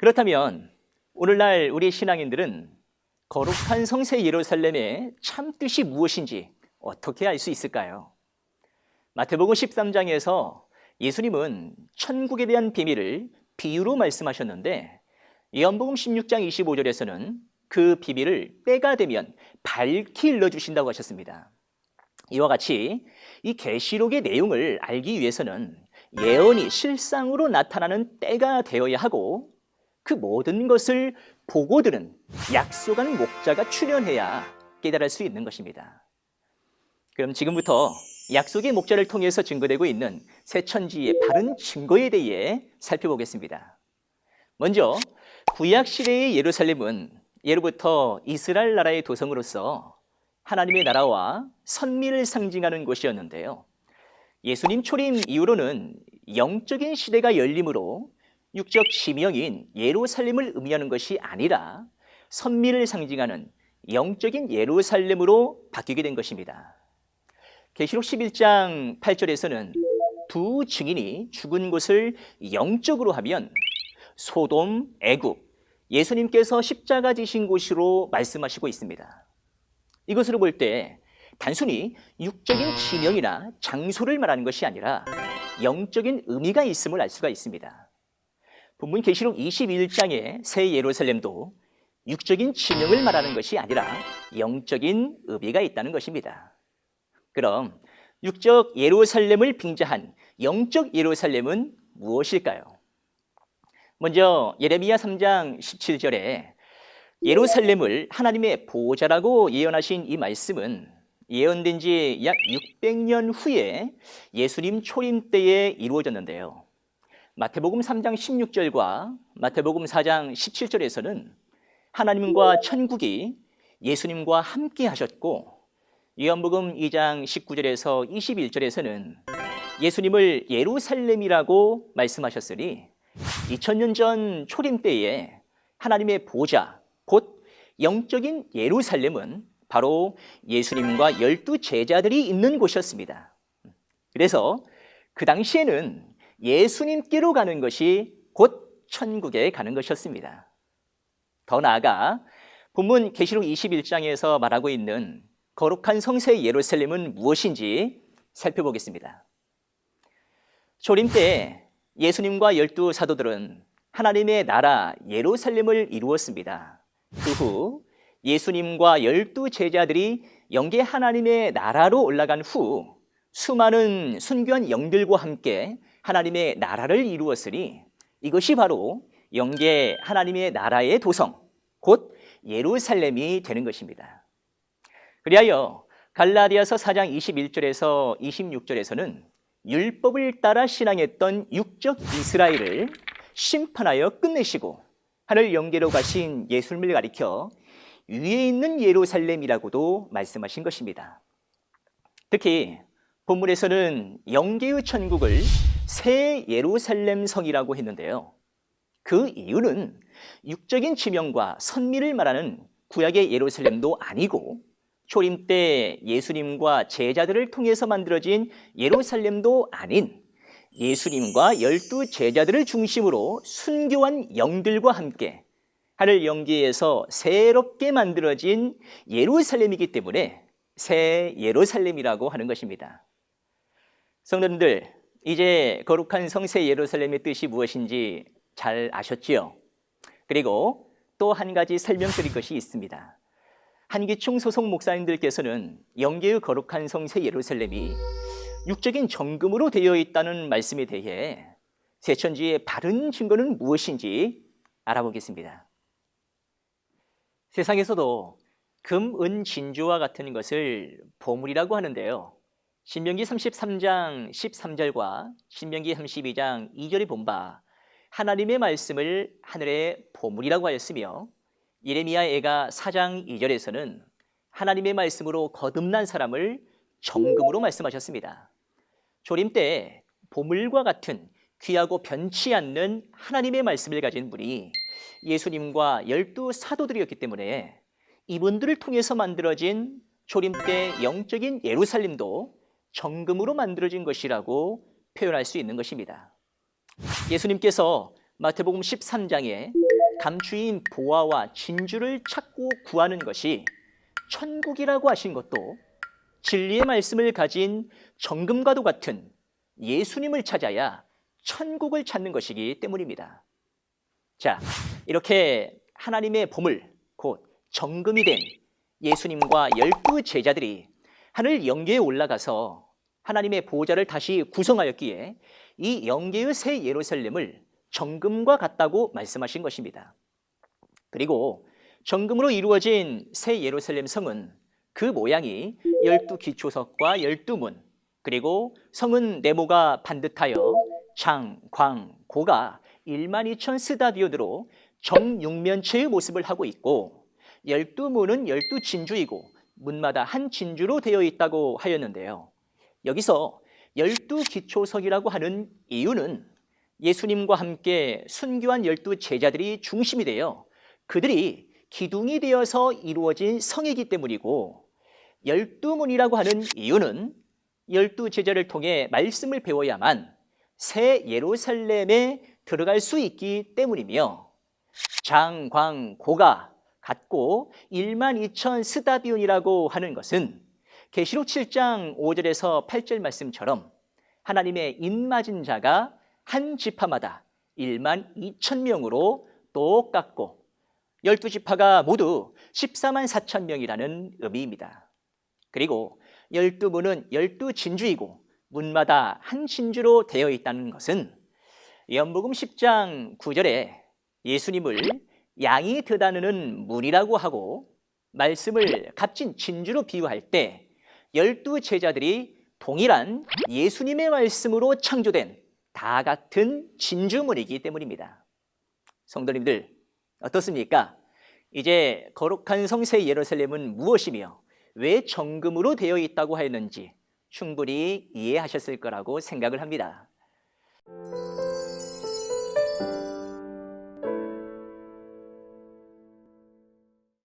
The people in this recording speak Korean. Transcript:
그렇다면 오늘날 우리 신앙인들은 거룩한 성세 예루살렘의 참 뜻이 무엇인지 어떻게 알 수 있을까요? 마태복음 13장에서 예수님은 천국에 대한 비밀을 비유로 말씀하셨는데, 요한복음 16장 25절에서는 그 비밀을 때가 되면 밝히 일러주신다고 하셨습니다. 이와 같이 이 계시록의 내용을 알기 위해서는 예언이 실상으로 나타나는 때가 되어야 하고, 그 모든 것을 보고 들은 약속한 목자가 출현해야 깨달을 수 있는 것입니다. 그럼 지금부터 약속의 목자를 통해서 증거되고 있는 새 천지의 바른 증거에 대해 살펴보겠습니다. 먼저 구약 시대의 예루살렘은 예로부터 이스라엘 나라의 도성으로서 하나님의 나라와 선미를 상징하는 곳이었는데요. 예수님 초림 이후로는 영적인 시대가 열림으로 육적 지명인 예루살렘을 의미하는 것이 아니라 선미를 상징하는 영적인 예루살렘으로 바뀌게 된 것입니다. 계시록 11장 8절에서는 두 증인이 죽은 곳을 영적으로 하면 소돔, 애굽, 예수님께서 십자가 지신 곳으로 말씀하시고 있습니다. 이것으로 볼 때 단순히 육적인 지명이나 장소를 말하는 것이 아니라 영적인 의미가 있음을 알 수가 있습니다. 본문 계시록 21장의 새 예루살렘도 육적인 지명을 말하는 것이 아니라 영적인 의미가 있다는 것입니다. 그럼 육적 예루살렘을 빙자한 영적 예루살렘은 무엇일까요? 먼저 예레미야 3장 17절에 예루살렘을 하나님의 보호자라고 예언하신 이 말씀은 예언된 지 약 600년 후에 예수님 초림 때에 이루어졌는데요. 마태복음 3장 16절과 마태복음 4장 17절에서는 하나님과 천국이 예수님과 함께 하셨고, 요한복음 2장 19절에서 21절에서는 예수님을 예루살렘이라고 말씀하셨으니 2000년 전 초림 때에 하나님의 보좌, 곧 영적인 예루살렘은 바로 예수님과 12 제자들이 있는 곳이었습니다. 그래서 그 당시에는 예수님께로 가는 것이 곧 천국에 가는 것이었습니다. 더 나아가 본문 계시록 21장에서 말하고 있는 거룩한 성세 예루살렘은 무엇인지 살펴보겠습니다. 초림 때 예수님과 12 사도들은 하나님의 나라 예루살렘을 이루었습니다. 그 후 예수님과 12 제자들이 영계 하나님의 나라로 올라간 후 수많은 순교한 영들과 함께 하나님의 나라를 이루었으니 이것이 바로 영계 하나님의 나라의 도성, 곧 예루살렘이 되는 것입니다. 그리하여 갈라디아서 4장 21절에서 26절에서는 율법을 따라 신앙했던 육적 이스라엘을 심판하여 끝내시고 하늘 영계로 가신 예수님을 가리켜 위에 있는 예루살렘이라고도 말씀하신 것입니다. 특히 본문에서는 영계의 천국을 새 예루살렘 성이라고 했는데요. 그 이유는 육적인 지명과 선미를 말하는 구약의 예루살렘도 아니고 초림 때 예수님과 제자들을 통해서 만들어진 예루살렘도 아닌 예수님과 12 제자들을 중심으로 순교한 영들과 함께 하늘 영계에서 새롭게 만들어진 예루살렘이기 때문에 새 예루살렘이라고 하는 것입니다. 성도님들, 이제 거룩한 성세 예루살렘의 뜻이 무엇인지 잘 아셨지요? 그리고 또 한 가지 설명드릴 것이 있습니다. 한기충 소속 목사님들께서는 영계의 거룩한 성세 예루살렘이 육적인 정금으로 되어 있다는 말씀에 대해 새천지의 바른 증거는 무엇인지 알아보겠습니다. 세상에서도 금, 은, 진주와 같은 것을 보물이라고 하는데요. 신명기 33장 13절과 신명기 32장 2절에 본 바 하나님의 말씀을 하늘의 보물이라고 하였으며, 예레미야애가 4장 2절에서는 하나님의 말씀으로 거듭난 사람을 정금으로 말씀하셨습니다. 초림 때 보물과 같은 귀하고 변치 않는 하나님의 말씀을 가진 분이 예수님과 12 사도들이었기 때문에 이분들을 통해서 만들어진 초림 때 영적인 예루살렘도 정금으로 만들어진 것이라고 표현할 수 있는 것입니다. 예수님께서 마태복음 13장에 감추인 보화와 진주를 찾고 구하는 것이 천국이라고 하신 것도 진리의 말씀을 가진 정금과도 같은 예수님을 찾아야 천국을 찾는 것이기 때문입니다. 자, 이렇게 하나님의 보물, 곧 정금이 된 예수님과 12 제자들이 하늘 영계에 올라가서 하나님의 보좌를 다시 구성하였기에 이 영계의 새 예루살렘을 정금과 같다고 말씀하신 것입니다. 그리고 정금으로 이루어진 새 예루살렘 성은 그 모양이 12 기초석과 12문, 그리고 성은 네모가 반듯하여 장, 광, 고가 12,000 스다디온으로 정육면체의 모습을 하고 있고 12문은 12 진주이고 문마다 한 진주로 되어 있다고 하였는데요. 여기서 12 기초석이라고 하는 이유는 예수님과 함께 순교한 12 제자들이 중심이 되어 그들이 기둥이 되어서 이루어진 성이기 때문이고 12문이라고 하는 이유는 12 제자를 통해 말씀을 배워야만 새 예루살렘에 들어갈 수 있기 때문이며 장, 광, 고가 같고 12,000 스다디온이라고 하는 것은 계시록 7장 5절에서 8절 말씀처럼 하나님의 입맞은 자가 한 지파마다 12,000명으로 똑같고 12지파가 모두 14만 4천 명이라는 의미입니다. 그리고 12문은 12 진주이고 문마다 한 진주로 되어 있다는 것은 요한복음 10장 9절에 예수님을 양이 드다누는 문이라고 하고 말씀을 값진 진주로 비유할 때 12 제자들이 동일한 예수님의 말씀으로 창조된 다 같은 진주문이기 때문입니다. 성도님들 어떻습니까? 이제 거룩한 성새 예루살렘은 무엇이며 왜 정금으로 되어 있다고 하였는지 충분히 이해하셨을 거라고 생각을 합니다.